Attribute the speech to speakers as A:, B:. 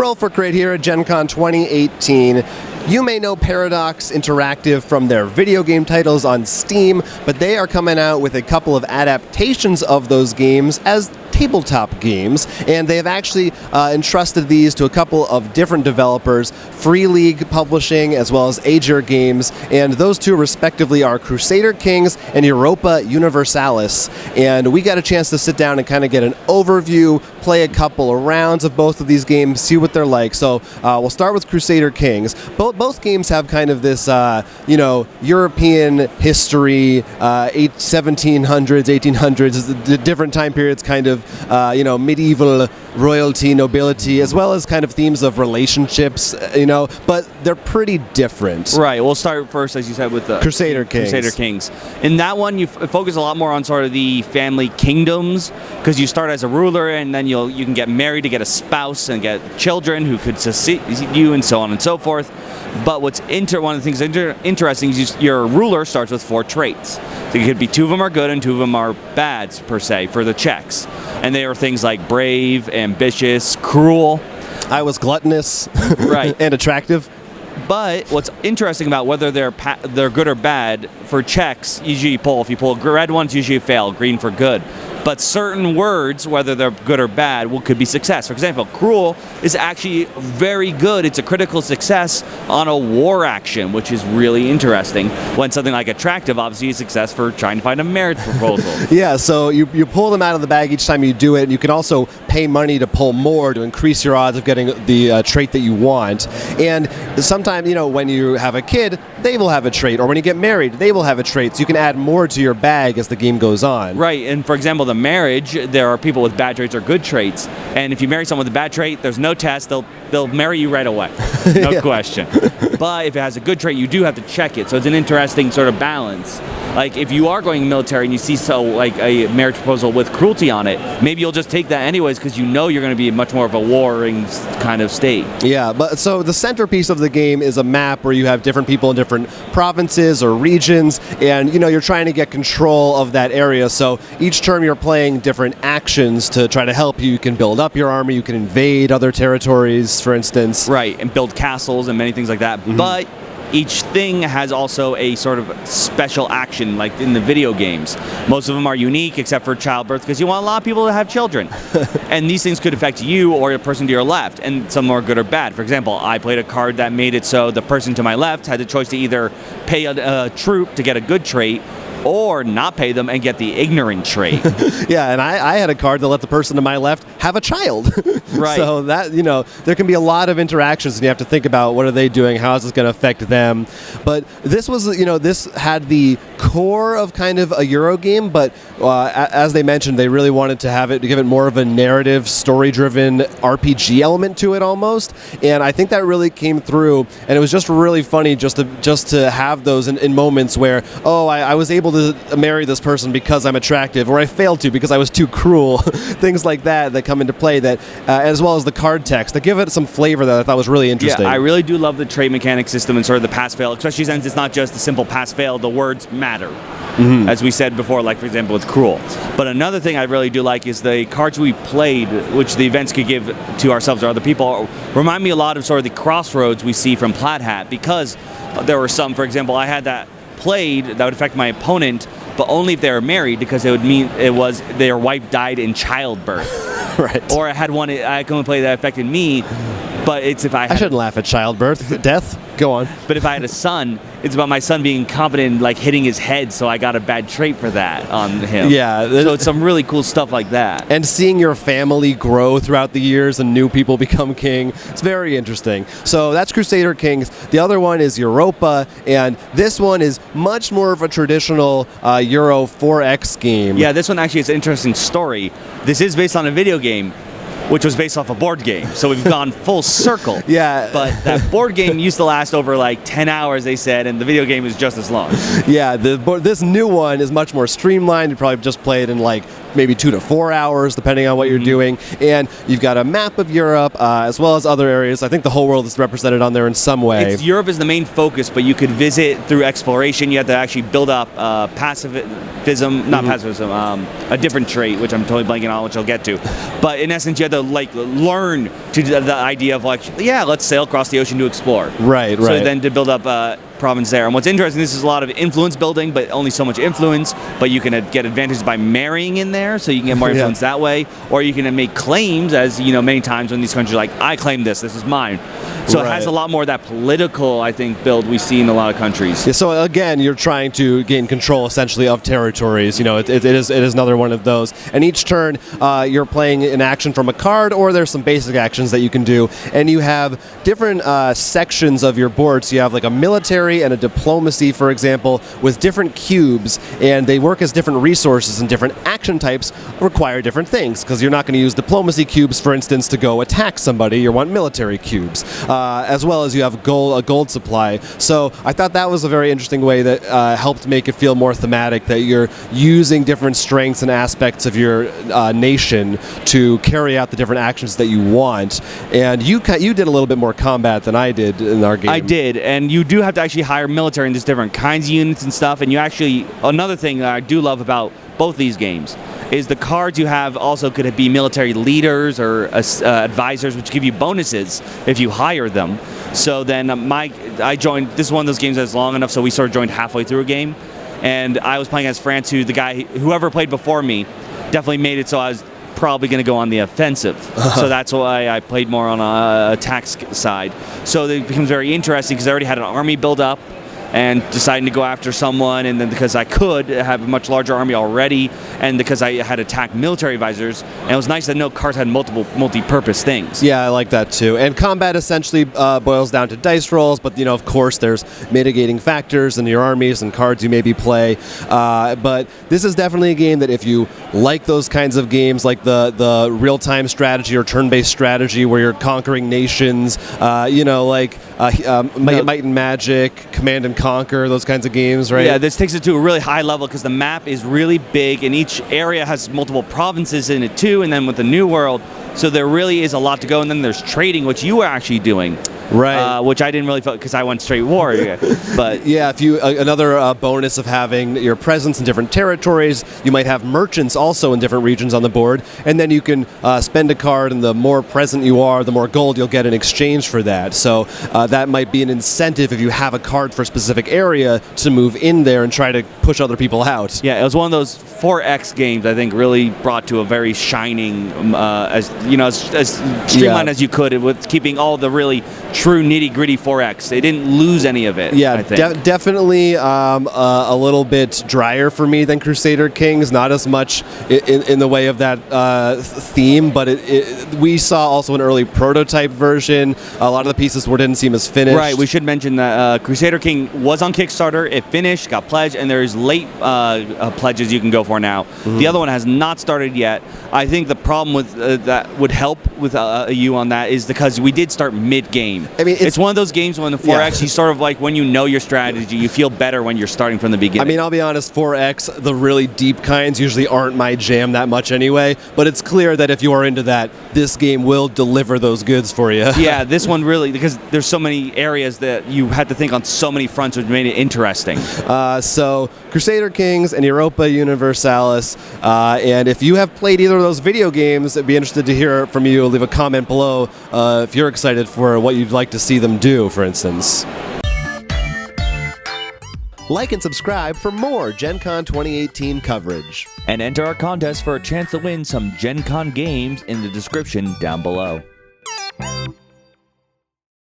A: Roll for Crit here at Gen Con 2018. You may know Paradox Interactive from their video game titles on Steam, but they are coming out with a couple of adaptations of those games as tabletop games, and they have actually entrusted these to a couple of different developers, Free League Publishing as well as Aegir Games, and those two respectively are Crusader Kings and Europa Universalis. And we got a chance to sit down and kind of get an overview, play a couple of rounds of both of these games, see what they're like. So we'll start with Crusader Kings. Both games have kind of this, European history, 1700s, 1800s, different time periods, kind of, medieval royalty, nobility, as well as kind of themes of relationships, but they're pretty different.
B: Right. We'll start first, as you said, with the
A: Crusader Kings.
B: In that one, you focus a lot more on sort of the family kingdoms, because you start as a ruler, and then you can get married to get a spouse and get children who could succeed you, and so on and so forth. But one of the things interesting is your ruler starts with 4 traits. So it could be 2 of them are good and 2 of them are bad, per se, for the Czechs. And they are things like brave, ambitious, cruel.
A: I was gluttonous,
B: right,
A: and attractive.
B: But what's interesting about whether they're good or bad, for Czechs, usually if you pull red ones, usually fail, green for good. But certain words, whether they're good or bad, could be success. For example, cruel is actually very good. It's a critical success on a war action, which is really interesting. When something like attractive, obviously, is success for trying to find a marriage proposal.
A: Yeah, so you pull them out of the bag each time you do it, and you can also pay money to pull more to increase your odds of getting the trait that you want. And sometimes, when you have a kid, they will have a trait, or when you get married, they will have a trait. So you can add more to your bag as the game goes on.
B: Right, and for example, the marriage, there are people with bad traits or good traits, and if you marry someone with a bad trait, there's no test, they'll marry you right away, no question. But if it has a good trait, you do have to check it, so it's an interesting sort of balance. Like, if you are going military and you see a marriage proposal with cruelty on it, maybe you'll just take that anyways, because you're going to be much more of a warring kind of state. Yeah,
A: but so the centerpiece of the game is a map where you have different people in different provinces or regions, and you're trying to get control of that area. So each turn you're playing different actions to try to help you. You can build up your army, you can invade other territories, for instance.
B: Right, and build castles and many things like that. Mm-hmm. But each thing has also a sort of special action, like in the video games. Most of them are unique, except for childbirth, because you want a lot of people to have children. And these things could affect you or the person to your left, and some are good or bad. For example, I played a card that made it so the person to my left had the choice to either pay a troop to get a good trait, or not pay them and get the ignorant trait.
A: Yeah, and I had a card that let the person to my left have a child.
B: Right.
A: So that, there can be a lot of interactions, and you have to think about what are they doing, how is this going to affect them. But this was, this had the core of kind of a Euro game, but as they mentioned, they really wanted to give it more of a narrative, story-driven RPG element to it almost. And I think that really came through, and it was just really funny just to have those in moments where, I was able to marry this person because I'm attractive, or I failed to because I was too cruel. Things like that come into play, that as well as the card text that give it some flavor that I thought was really interesting.
B: Yeah, I really do love the trait mechanic system and sort of the pass-fail, especially since it's not just a simple pass-fail, the words matter. Mm-hmm. As we said before, like for example with Cruel. But another thing I really do like is the cards we played, which the events could give to ourselves or other people, remind me a lot of sort of the crossroads we see from Plaid Hat, because there were some, for example, I had that played that would affect my opponent, but only if they were married, because it would mean their wife died in childbirth.
A: Right.
B: Or I had one I can only play that affected me, but it's if I
A: shouldn't laugh at childbirth. Death? Go on.
B: But if I had a son, it's about my son being incompetent, like hitting his head, so I got a bad trait for that on him.
A: Yeah.
B: So it's some really cool stuff like that.
A: And seeing your family grow throughout the years and new people become king, it's very interesting. So that's Crusader Kings. The other one is Europa, and this one is much more of a traditional Euro 4X game.
B: Yeah, this one actually is an interesting story. This is based on a video game, which was based off a board game. So we've gone full circle.
A: Yeah.
B: But that board game used to last over like 10 hours, they said, and the video game is just as long.
A: Yeah, this new one is much more streamlined. You probably just play it in like maybe 2 to 4 hours, depending on what you're doing. And you've got a map of Europe, as well as other areas. I think the whole world is represented on there in some way.
B: Europe is the main focus, but you could visit through exploration. You have to actually build up not pacifism, a different trait, which I'm totally blanking on, which I'll get to. But in essence, you have to like learn to the idea of like, yeah, let's sail across the ocean to explore.
A: Right.
B: So then to build up province there. And what's interesting, this is a lot of influence building, but only so much influence, but you can get advantages by marrying in there, so you can get more influence that way, or you can make claims, as you know, many times when these countries are like, I claim this is mine. So it has a lot more of that political, I think, build we see in a lot of countries.
A: Yeah, so again, you're trying to gain control essentially of territories. You know, it is another one of those. And each turn, you're playing an action from a card, or there's some basic actions that you can do. And you have different sections of your board. So you have like a military and a diplomacy, for example, with different cubes, and they work as different resources, and different action types require different things, because you're not going to use diplomacy cubes, for instance, to go attack somebody. You want military cubes, as well as you have a gold supply. So I thought that was a very interesting way that helped make it feel more thematic, that you're using different strengths and aspects of your nation to carry out the different actions that you want. And you did a little bit more combat than I did in our game.
B: I did, and you do have to actually hire military in just different kinds of units and stuff. And you actually, another thing that I do love about both these games is the cards you have also could be military leaders or advisors, which give you bonuses if you hire them. So then I joined, this is one of those games that's long enough, so we sort of joined halfway through a game. And I was playing as France, whoever played before me definitely made it so I was probably going to go on the offensive. So that's why I played more on a attack side. So it becomes very interesting because I already had an army build up and deciding to go after someone, and then because I could have a much larger army already, and because I had attacked military advisors, and it was nice that no cards had multi-purpose things.
A: Yeah, I like that too. And combat essentially boils down to dice rolls, but of course there's mitigating factors in your armies and cards you maybe play. But this is definitely a game that if you like those kinds of games, like the real-time strategy or turn-based strategy where you're conquering nations, like Might and Magic, Command and Conquer, those kinds of games, right?
B: Yeah, this takes it to a really high level because the map is really big, and each area has multiple provinces in it too, and then with the New World, so there really is a lot to go. And then there's trading, which you were actually doing.
A: Right.
B: Which I didn't really feel, because I went straight war. But
A: yeah, if you another bonus of having your presence in different territories, you might have merchants also in different regions on the board, and then you can spend a card, and the more present you are, the more gold you'll get in exchange for that. So that might be an incentive if you have a card for a specific area to move in there and try to push other people out.
B: Yeah, it was one of those 4X games I think really brought to a very shining, as streamlined as you could, with keeping all the really true nitty-gritty 4X. They didn't lose any of it.
A: Yeah,
B: I think.
A: definitely a little bit drier for me than Crusader Kings. Not as much in the way of that theme, but we saw also an early prototype version. A lot of the pieces didn't seem as finished.
B: Right, we should mention that Crusader King was on Kickstarter. It finished, got pledged, and there's late pledges you can go for now. Mm-hmm. The other one has not started yet. I think the problem with that would help with you on that is because we did start mid-game.
A: I mean,
B: it's one of those games when the 4X, you sort of like, when you know your strategy, you feel better when you're starting from the beginning.
A: I mean, I'll be honest, 4X, the really deep kinds usually aren't my jam that much anyway, but it's clear that if you are into that, this game will deliver those goods for you.
B: Yeah, this one really, because there's so many areas that you had to think on so many fronts, which made it interesting.
A: So, Crusader Kings and Europa Universalis, and if you have played either of those video games, I'd be interested to hear from you. Leave a comment below if you're excited for what you'd like to see them do, for instance. Like and subscribe for more Gen Con 2018 coverage.
B: And enter our contest for a chance to win some Gen Con games in the description down below.